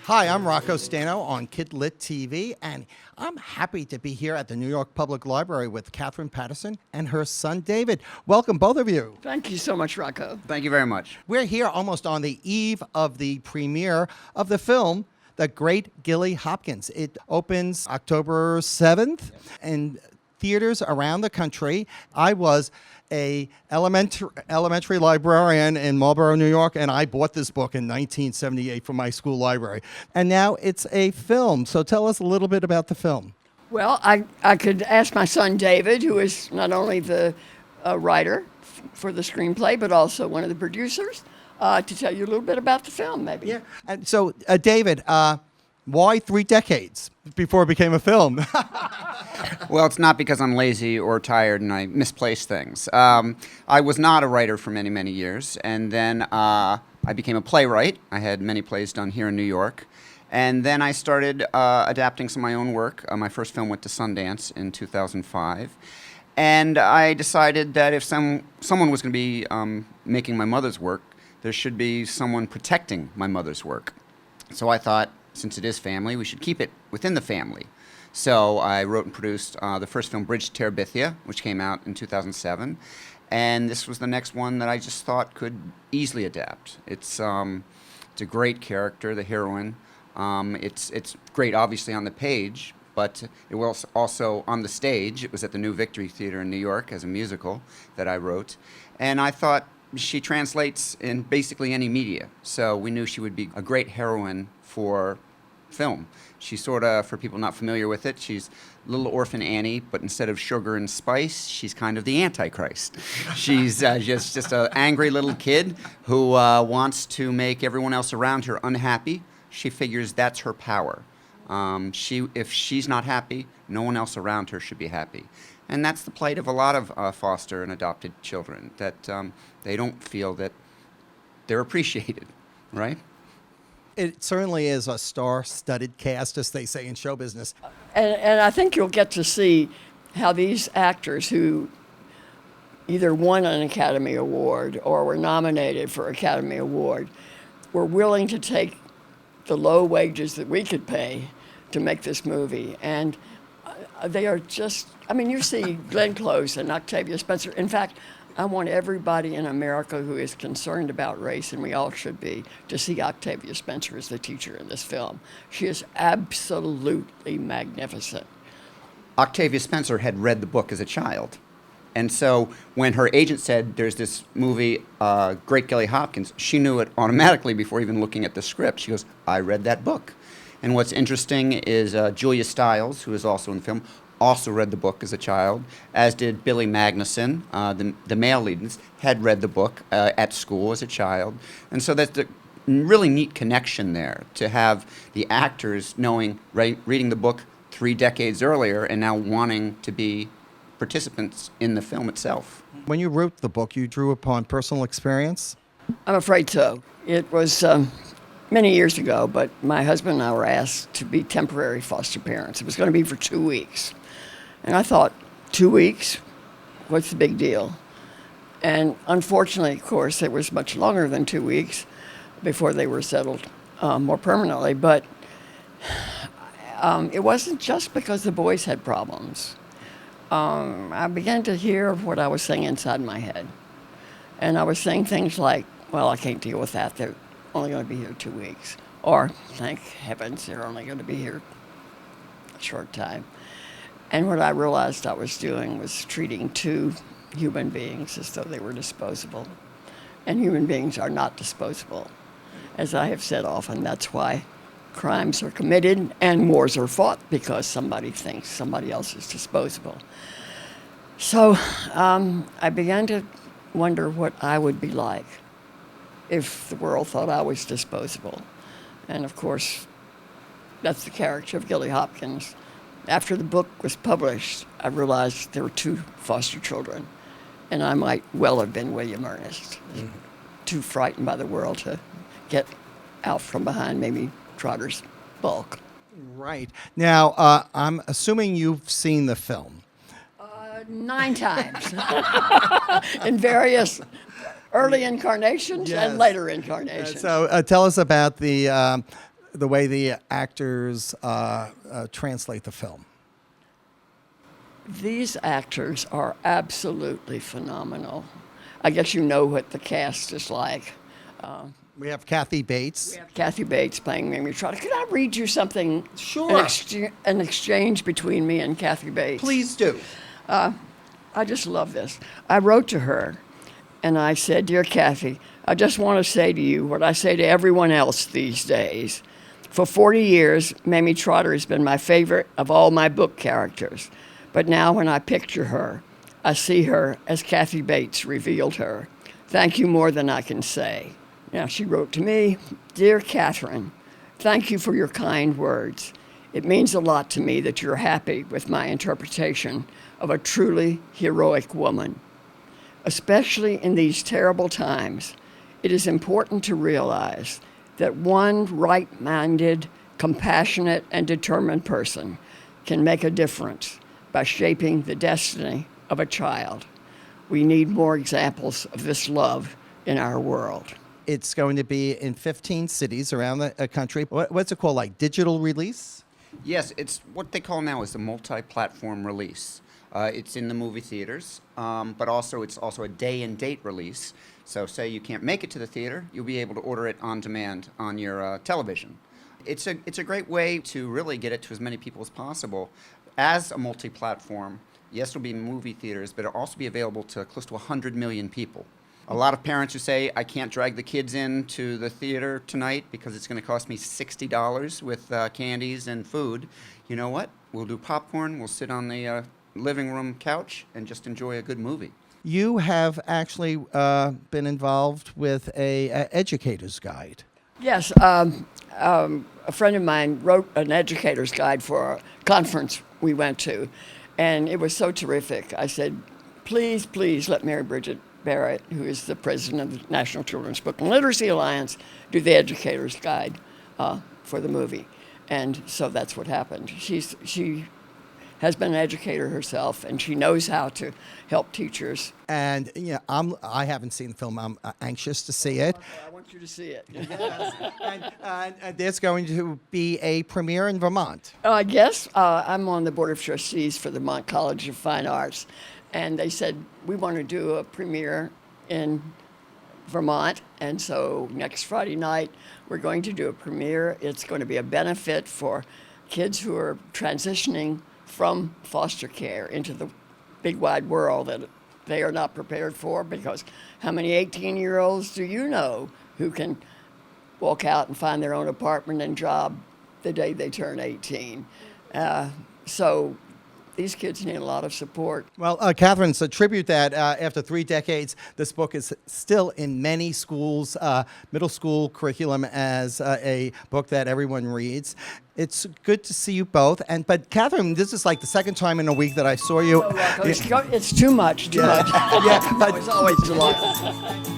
Hi, I'm Rocco Stano on KidLit TV, and I'm happy to be here at the New York Public Library with Catherine Patterson and her son David. Welcome, both of you. Thank you so much, Rocco. Thank you very much. We're here almost on the eve of the premiere of the film, The Great Gilly Hopkins. It opens October 7th in theaters around the country. I was a elementary librarian in Marlborough, New York, and I bought this book in 1978 from my school library. And now it's a film. So tell us a little bit about the film. Well, I could ask my son David, who is not only the writer for the screenplay, but also one of the producers, to tell you a little bit about the film, maybe. Yeah. And so, David, why 3 decades before it became a film? Well, it's not because I'm lazy or tired and I misplace things. I was not a writer for many, many years, and then I became a playwright. I had many plays done here in New York. And then I started adapting some of my own work. My first film went to Sundance in 2005. And I decided that if someone was going to be making my mother's work, there should be someone protecting my mother's work. So I thought, since it is family, we should keep it within the family. So I wrote and produced the first film, Bridge to Terabithia, which came out in 2007. And this was the next one that I just thought could easily adapt. It's a great character, the heroine. It's great, obviously, on the page, but it was also on the stage. It was at the New Victory Theater in New York as a musical that I wrote. And I thought she translates in basically any media. So we knew she would be a great heroine for film. She's sort of, for people not familiar with it, she's Little Orphan Annie, but instead of sugar and spice, she's kind of the Antichrist. She's just an angry little kid who wants to make everyone else around her unhappy. She figures that's her power. If she's not happy, no one else around her should be happy. And that's the plight of a lot of foster and adopted children, that they don't feel that they're appreciated, right? It certainly is a star-studded cast, as they say in show business. And I think you'll get to see how these actors who either won an Academy Award or were nominated for Academy Award were willing to take the low wages that we could pay to make this movie. And they are just, I mean, you see Glenn Close and Octavia Spencer. In fact, I want everybody in America who is concerned about race, and we all should be, to see Octavia Spencer as the teacher in this film. She is absolutely magnificent. Octavia Spencer had read the book as a child. And so when her agent said there's this movie, Great Gilly Hopkins, she knew it automatically before even looking at the script. She goes, I read that book. And what's interesting is Julia Stiles, who is also in the film, also read the book as a child, as did Billy Magnuson, the male lead, had read the book at school as a child. And so that's the really neat connection there, to have the actors knowing, reading the book 3 decades earlier and now wanting to be participants in the film itself. When you wrote the book, you drew upon personal experience? I'm afraid so. It was many years ago, but my husband and I were asked to be temporary foster parents. It was going to be for 2 weeks. And I thought, 2 weeks? What's the big deal? And unfortunately, of course, it was much longer than 2 weeks before they were settled more permanently. But it wasn't just because the boys had problems. I began to hear what I was saying inside my head. And I was saying things like, well, I can't deal with that. They're only going to be here 2 weeks. Or, thank heavens, they're only going to be here a short time. And what I realized I was doing was treating 2 human beings as though they were disposable. And human beings are not disposable. As I have said often, that's why crimes are committed and wars are fought, because somebody thinks somebody else is disposable. So I began to wonder what I would be like if the world thought I was disposable. And of course, that's the character of Gilly Hopkins. After the book was published, I realized there were 2 foster children, and I might well have been William Ernest, too frightened by the world to get out from behind Mamie Trotter's bulk. Right. Now, I'm assuming you've seen the film. 9 times in various early incarnations Yes. and later incarnations. So tell us about the the way the actors translate the film? These actors are absolutely phenomenal. I guess you know what the cast is like. We have Kathy Bates. We have Kathy Bates playing Mamie Trotter. Could I read you something? Sure. An exchange between me and Kathy Bates. Please do. I just love this. I wrote to her and I said, "Dear Kathy, I just want to say to you what I say to everyone else these days. For 40 years, Mamie Trotter has been my favorite of all my book characters. But now when I picture her, I see her as Kathy Bates revealed her. Thank you more than I can say." Now she wrote to me, "Dear Catherine, thank you for your kind words. It means a lot to me that you're happy with my interpretation of a truly heroic woman. Especially in these terrible times, it is important to realize that one right-minded, compassionate, and determined person can make a difference by shaping the destiny of a child. We need more examples of this love in our world." It's going to be in 15 cities around the country. What's it called, like digital release? Yes, it's what they call now is the multi-platform release. It's in the movie theaters, but it's also a day and date release. So say you can't make it to the theater, you'll be able to order it on demand on your television. It's a great way to really get it to as many people as possible. As a multi-platform, yes, it'll be in movie theaters, but it'll also be available to close to 100 million people. A lot of parents who say, "I can't drag the kids into the theater tonight because it's going to cost me $60 with candies and food." You know what? We'll do popcorn, we'll sit on the living room couch and just enjoy a good movie. You have actually been involved with a educator's guide. Yes, a friend of mine wrote an educator's guide for a conference we went to, and it was so terrific. I said, please let Mary Bridget Barrett, who is the president of the National Children's Book and Literacy Alliance, do the educator's guide for the movie. And so that's what happened. She has been an educator herself, and she knows how to help teachers. And I haven't seen the film. I'm anxious to see it. I want you to see it. And there's going to be a premiere in Vermont. Yes, I'm on the Board of Trustees for the Vermont College of Fine Arts, and they said, we want to do a premiere in Vermont, and so next Friday night we're going to do a premiere. It's going to be a benefit for kids who are transitioning from foster care into the big wide world that they are not prepared for, because how many 18-year-olds do you know who can walk out and find their own apartment and job the day they turn 18? So these kids need a lot of support. Well, Catherine, it's a tribute that after 3 decades, this book is still in many schools, middle school curriculum, as a book that everyone reads. It's good to see you both. But Catherine, this is like the second time in a week that I saw you. It's too much. Yeah, but It's always delightful.